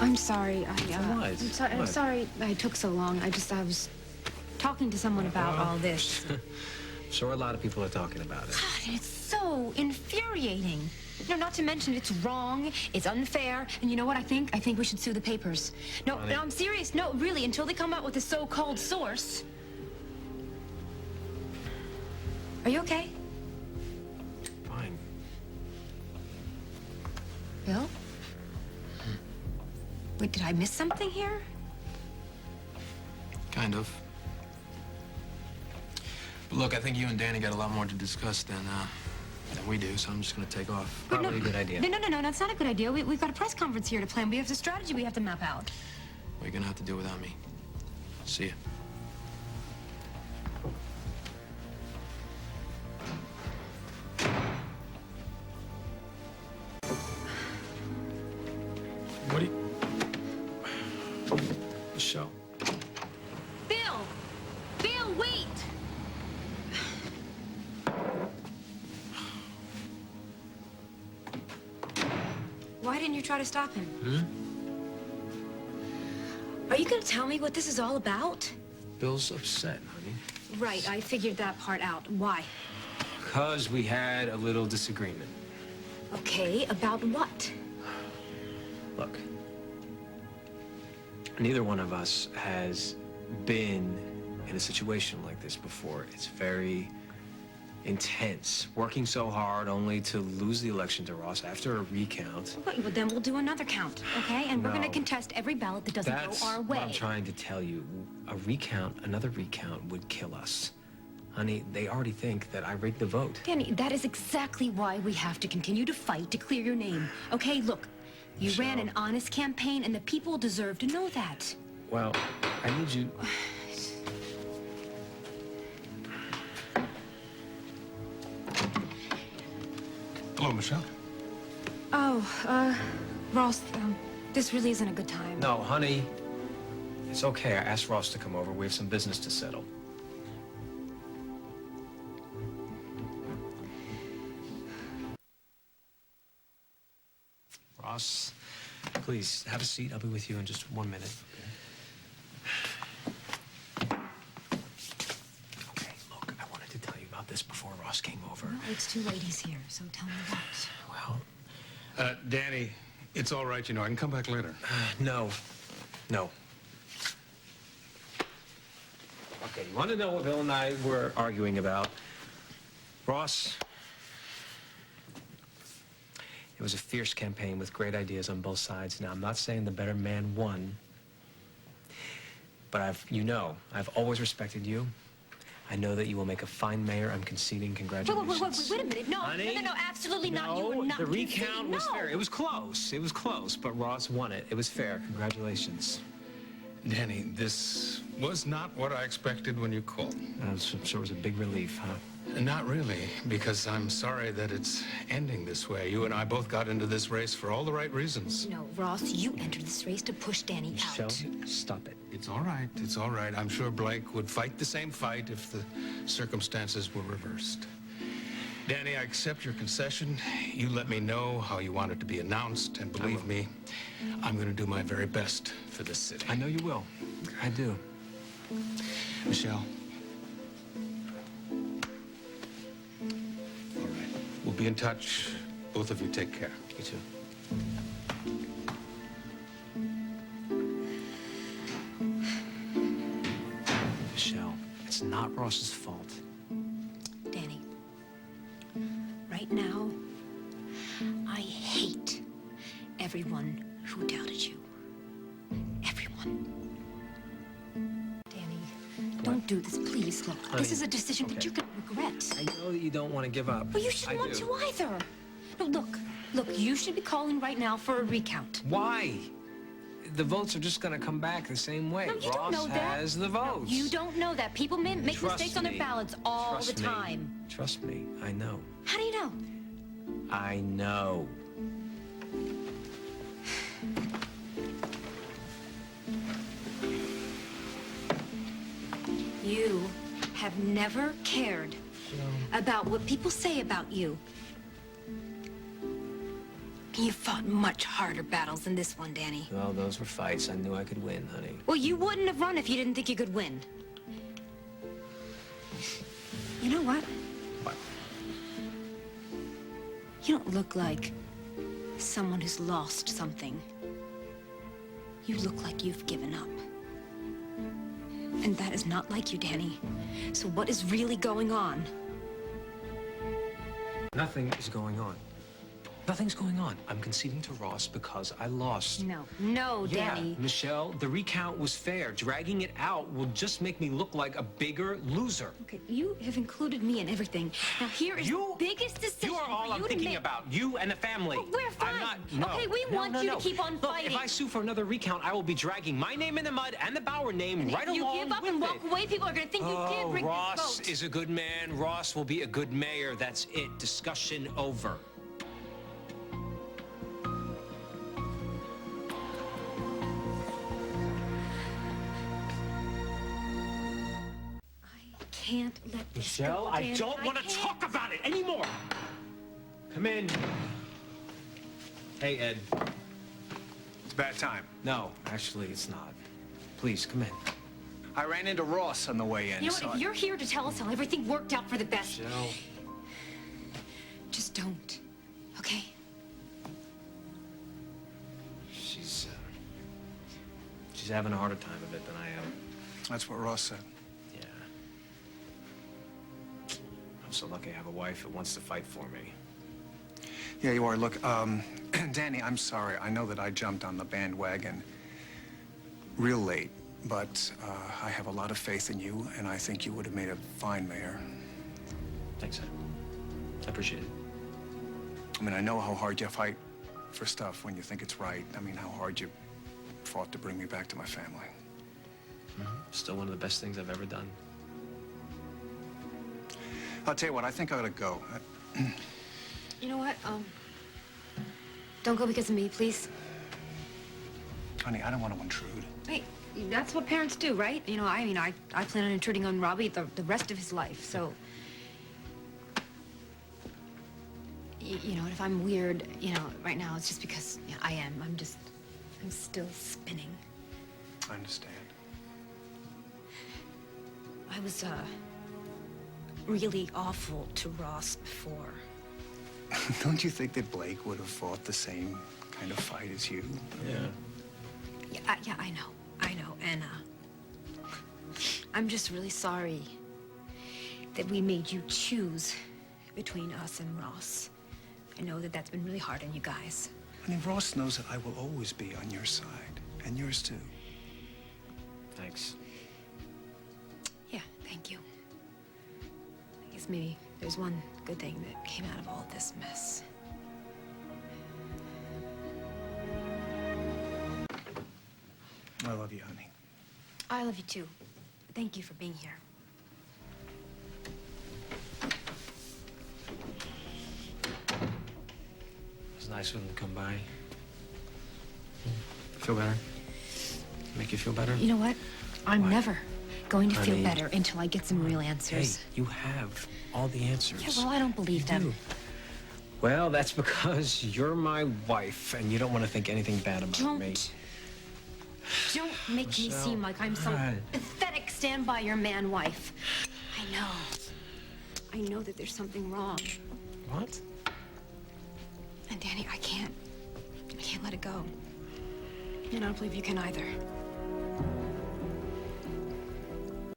I'm sorry. I'm What? sorry I took so long. I was talking to someone about all this. I'm sure a lot of people are talking about it. God, it's so infuriating. You know, not to mention it's wrong, it's unfair, and you know what I think? I think we should sue the papers. No, I'm serious. No, really, until they come out with a so-called source. Are you okay? Fine. Bill? Wait, did I miss something here? Kind of. But look, I think you and Danny got a lot more to discuss than we do, so I'm just gonna take off. Probably a good idea. No, that's not a good idea. We've got a press conference here to plan. We have the strategy we have to map out. Well, you're gonna have to do without me. See ya. What do you... Michelle. Bill! Bill, wait! Why didn't you try to stop him? Are you gonna tell me what this is all about? Bill's upset, honey. Right, I figured that part out. Why? Because we had a little disagreement. Okay, about what? Look, neither one of us has been in a situation like this before. It's very intense, working so hard only to lose the election to Ross after a recount. Okay, well then we'll do another count, okay? And we're gonna No. contest every ballot that doesn't That's go our way. what I'm trying to tell you. Another recount would kill us. Honey, they already think that I rigged the vote. Danny, that is exactly why we have to continue to fight to clear your name. Okay, look, you ran an honest campaign and the people deserve to know that. Well, I need you... Hello, Michelle. Oh, Ross, this really isn't a good time. No, honey. It's okay. I asked Ross to come over. We have some business to settle. Ross, please, have a seat. I'll be with you in just 1 minute. Okay, look, I wanted to tell you about this before Ross came over. Well, it's too late, he's here, so tell me what. Well, Danny, it's all right, you know. I can come back later. no. No. Okay, you want to know what Bill and I were arguing about? Ross, it was a fierce campaign with great ideas on both sides. Now, I'm not saying the better man won, but I've always respected you. I know that you will make a fine mayor. I'm conceding. Congratulations. Wait a minute. No, Honey? no, absolutely not. You No, are not the conceding. recount was No. fair. It was close. It was close, but Ross won it. It was fair. Congratulations. Danny, this was not what I expected when you called. I'm sure it was a big relief, huh? Not really, because I'm sorry that it's ending this way. You and I both got into this race for all the right reasons. No, Ross, you entered this race to push Danny Michelle, out. stop it. It's all right. It's all right. I'm sure Blake would fight the same fight if the circumstances were reversed. Danny, I accept your concession. You let me know how you want it to be announced, and believe me, I'm going to do my very best for this city. I know you will. I do. Michelle. All right. We'll be in touch. Both of you take care. You too. Michelle, it's not Ross's fault. Danny, right now, I hate everyone who doubted you. Everyone. Danny, don't do this, please. Look, Honey, this is a decision that you're going to regret. I know that you don't want to give up. Well, you shouldn't want to either. No, look, you should be calling right now for a recount. Why? The votes are just going to come back the same way. No, you don't Ross know that. has the votes. You don't know that. People make Trust mistakes on their me. ballots all Trust the me. time. Trust me. I know. How do you know? I know. You have never cared about what people say about you. You fought much harder battles than this one, Danny. Well, those were fights I knew I could win, honey. Well, you wouldn't have run if you didn't think you could win. You know what? What? You don't look like someone who's lost something. You look like you've given up. And that is not like you, Danny. So what is really going on? Nothing is going on. Nothing's going on. I'm conceding to Ross because I lost. No, Yeah, Danny. Michelle, the recount was fair. Dragging it out will just make me look like a bigger loser. Okay, you have included me in everything. Now here is the biggest decision You are all for I'm you to thinking make. about. You and the family. Oh, we're fine. I'm not, no. Okay, we want you to keep on Look, fighting. if I sue for another recount, I will be dragging my name in the mud and the Bauer name And right if you along give up with and walk it. away, people are going to think you did bring Ross this vote. is a good man. Ross will be a good mayor. That's it. Discussion over. I can't let this Michelle, go, I Danny. don't want to can't. talk about it anymore. Come in. Hey, Ed. It's bad time. No, actually, it's not. Please, come in. I ran into Ross on the way in. You know so what? If you're here to tell us how everything worked out for the best, Michelle. just don't. Okay? She's having a harder time of it than I am. That's what Ross said. Yeah. I'm so lucky I have a wife that wants to fight for me. Yeah, you are. Look, Danny, I'm sorry. I know that I jumped on the bandwagon real late, but I have a lot of faith in you, and I think you would have made a fine mayor. Thanks, Ed. I appreciate it. I mean, I know how hard you fight for stuff when you think it's right. I mean, how hard you fought to bring me back to my family. Still one of the best things I've ever done. I'll tell you what, I think I ought to go. You know what? Don't go because of me, please. Honey, I don't want to intrude. Wait, that's what parents do, right? You know, I mean, I plan on intruding on Robbie the rest of his life, so... You know, if I'm weird, you know, right now, it's just because I am. I'm still spinning. I understand. I was, really awful to Ross before. Don't you think that Blake would have fought the same kind of fight as you? Yeah. Yeah, I know, and, I'm just really sorry that we made you choose between us and Ross. I know that that's been really hard on you guys. I mean, Ross knows that I will always be on your side, and yours too. Thanks. Yeah, thank you. I guess maybe there's one good thing that came out of all of this mess. I love you, honey. I love you too. Thank you for being here. It was nice of them to come by. Feel better? Make you feel better? You know what? I'm What? never going to feel Honey. better until I get some real answers. Hey, you have all the answers. Yeah, well, I don't believe them. do. Well, that's because you're my wife, and you don't want to think anything bad about me. Don't make me Michelle, seem like I'm some God. pathetic stand-by-your-man wife. I know that there's something wrong. What? And Danny, I can't let it go. And I don't believe you can either.